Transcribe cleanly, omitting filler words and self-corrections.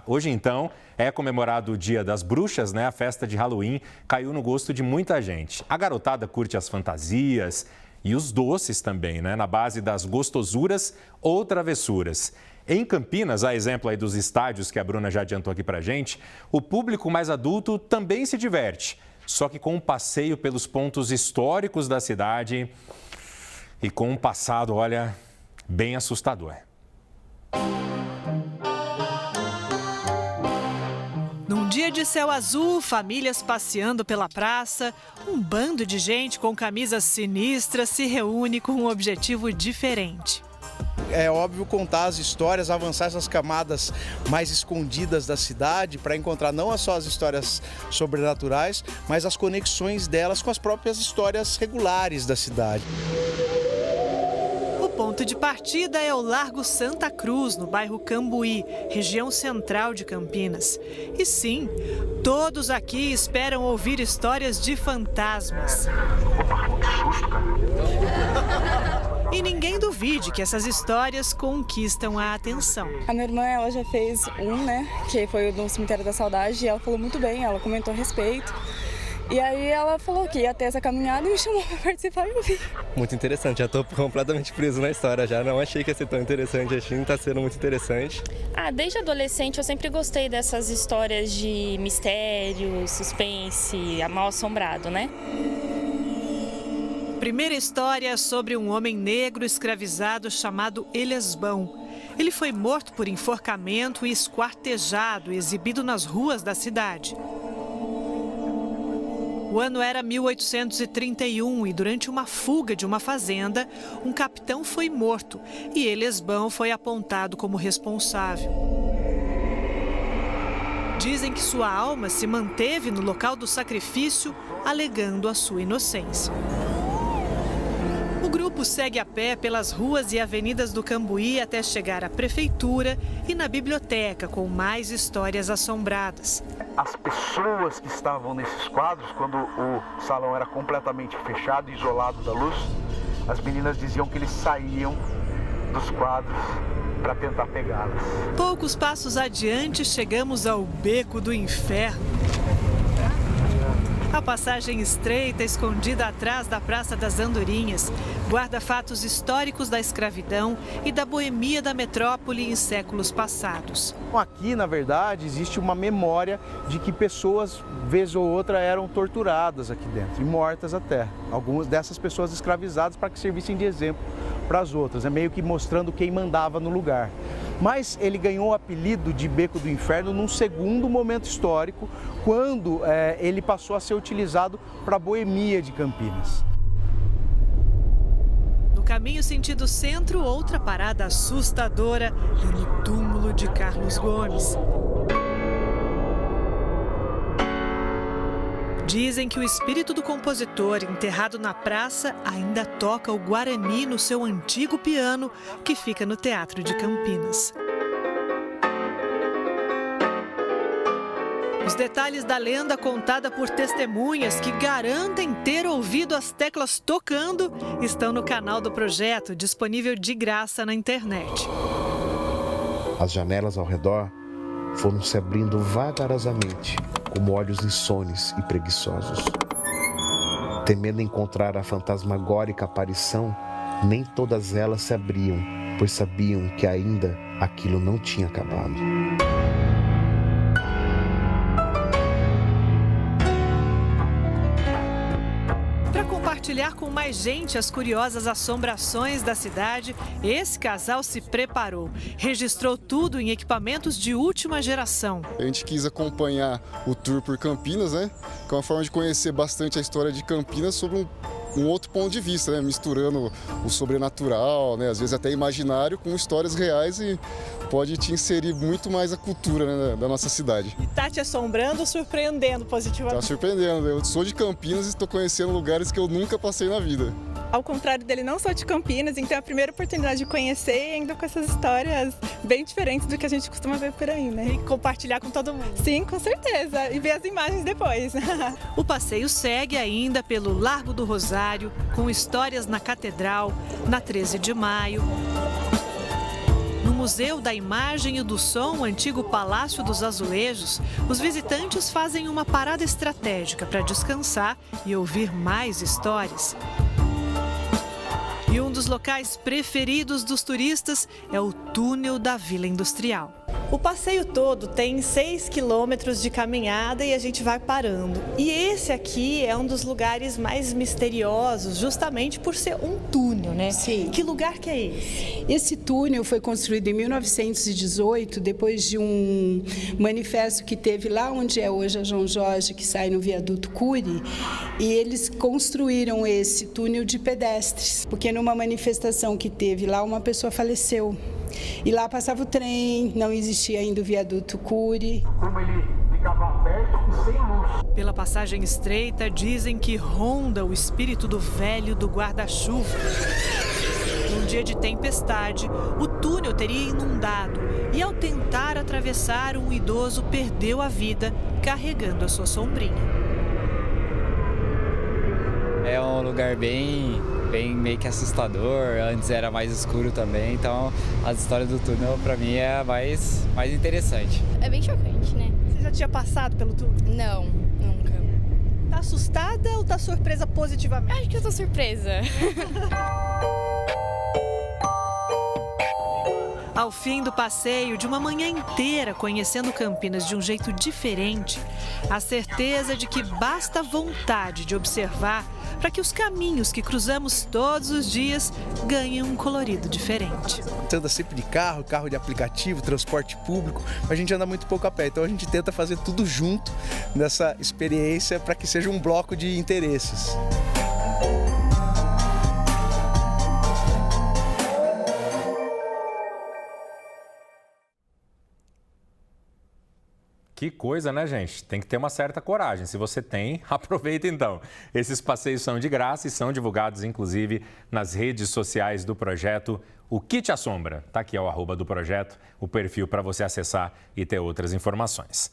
Hoje, então, é comemorado o Dia das Bruxas, né? A festa de Halloween caiu no gosto de muita gente. A garotada curte as fantasias e os doces também, né? Na base das gostosuras ou travessuras. Em Campinas, a exemplo aí dos estádios que a Bruna já adiantou aqui pra gente, o público mais adulto também se diverte, só que com um passeio pelos pontos históricos da cidade e com um passado, olha, bem assustador. Num dia de céu azul, famílias passeando pela praça, um bando de gente com camisas sinistras se reúne com um objetivo diferente. É óbvio contar as histórias, avançar essas camadas mais escondidas da cidade para encontrar não só as histórias sobrenaturais, mas as conexões delas com as próprias histórias regulares da cidade. O ponto de partida é o Largo Santa Cruz, no bairro Cambuí, região central de Campinas. E sim, todos aqui esperam ouvir histórias de fantasmas. Opa, que susto, cara. E ninguém duvide que essas histórias conquistam a atenção. A minha irmã, ela já fez que foi no Cemitério da Saudade, e ela falou muito bem, ela comentou a respeito. E aí ela falou que ia ter essa caminhada e me chamou para participar e eu vim. Muito interessante, já estou completamente preso na história já, não achei que ia ser tão interessante assim, está sendo muito interessante. Desde adolescente eu sempre gostei dessas histórias de mistério, suspense, mal-assombrado, né? Primeira história é sobre um homem negro escravizado chamado Elesbão. Ele foi morto por enforcamento e esquartejado, exibido nas ruas da cidade. O ano era 1831 e durante uma fuga de uma fazenda, um capitão foi morto e Elesbão foi apontado como responsável. Dizem que sua alma se manteve no local do sacrifício, alegando a sua inocência. O grupo segue a pé pelas ruas e avenidas do Cambuí até chegar à prefeitura e na biblioteca com mais histórias assombradas. As pessoas que estavam nesses quadros, quando o salão era completamente fechado e isolado da luz, as meninas diziam que eles saíam dos quadros para tentar pegá-las. Poucos passos adiante, chegamos ao Beco do Inferno. A passagem estreita, escondida atrás da Praça das Andorinhas, guarda fatos históricos da escravidão e da boemia da metrópole em séculos passados. Aqui, na verdade, existe uma memória de que pessoas, vez ou outra, eram torturadas aqui dentro e mortas até. Algumas dessas pessoas escravizadas para que servissem de exemplo para as outras, meio que mostrando quem mandava no lugar. Mas ele ganhou o apelido de Beco do Inferno num segundo momento histórico, quando ele passou a ser utilizado para a boemia de Campinas. No caminho sentido centro, outra parada assustadora é no túmulo de Carlos Gomes. Dizem que o espírito do compositor, enterrado na praça, ainda toca o Guarani no seu antigo piano, que fica no Teatro de Campinas. Os detalhes da lenda contada por testemunhas que garantem ter ouvido as teclas tocando estão no canal do projeto, disponível de graça na internet. As janelas ao redor foram se abrindo vagarosamente, como olhos insones e preguiçosos. Temendo encontrar a fantasmagórica aparição, nem todas elas se abriam, pois sabiam que ainda aquilo não tinha acabado. Compartilhar com mais gente as curiosas assombrações da cidade, esse casal se preparou. Registrou tudo em equipamentos de última geração. A gente quis acompanhar o tour por Campinas, né? Que é uma forma de conhecer bastante a história de Campinas sobre um outro ponto de vista, né? Misturando o sobrenatural, né? Às vezes até imaginário, com histórias reais e pode te inserir muito mais a cultura, né, da nossa cidade. E tá te assombrando ou surpreendendo positivamente? Tá surpreendendo. Eu sou de Campinas e estou conhecendo lugares que eu nunca passei na vida. Ao contrário dele, não sou de Campinas, então é a primeira oportunidade de conhecer e ainda com essas histórias bem diferentes do que a gente costuma ver por aí, né? E compartilhar com todo mundo. Sim, com certeza. E ver as imagens depois. O passeio segue ainda pelo Largo do Rosário, com histórias na Catedral, na 13 de Maio, no Museu da Imagem e do Som, antigo Palácio dos Azulejos, os visitantes fazem uma parada estratégica para descansar e ouvir mais histórias. E um dos locais preferidos dos turistas é o túnel da Vila Industrial. O passeio todo tem 6 quilômetros de caminhada e a gente vai parando. E esse aqui é um dos lugares mais misteriosos, justamente por ser um túnel, né? Sim. Que lugar que é esse? Esse túnel foi construído em 1918, depois de um manifesto que teve lá onde é hoje a João Jorge, que sai no viaduto Cury, e eles construíram esse túnel de pedestres, porque numa manifestação que teve lá, uma pessoa faleceu. E lá passava o trem, não existia ainda o viaduto Cury. Como ele ficava aberto e sem luz. Pela passagem estreita, dizem que ronda o espírito do velho do guarda-chuva. Num dia de tempestade, o túnel teria inundado e, ao tentar atravessar, um idoso perdeu a vida carregando a sua sombrinha. É um lugar bem meio que assustador, antes era mais escuro também, então as histórias do túnel para mim é mais interessante. É bem chocante, né? Você já tinha passado pelo túnel? Não, nunca. Tá assustada ou tá surpresa positivamente? Acho que eu tô surpresa. Ao fim do passeio, de uma manhã inteira conhecendo Campinas de um jeito diferente, a certeza de que basta vontade de observar para que os caminhos que cruzamos todos os dias ganhem um colorido diferente. Você anda sempre de carro de aplicativo, transporte público, mas a gente anda muito pouco a pé, então a gente tenta fazer tudo junto nessa experiência para que seja um bloco de interesses. Que coisa, né, gente? Tem que ter uma certa coragem. Se você tem, aproveita então. Esses passeios são de graça e são divulgados, inclusive, nas redes sociais do projeto O Que Te Assombra. Tá aqui o @ do projeto, o perfil para você acessar e ter outras informações.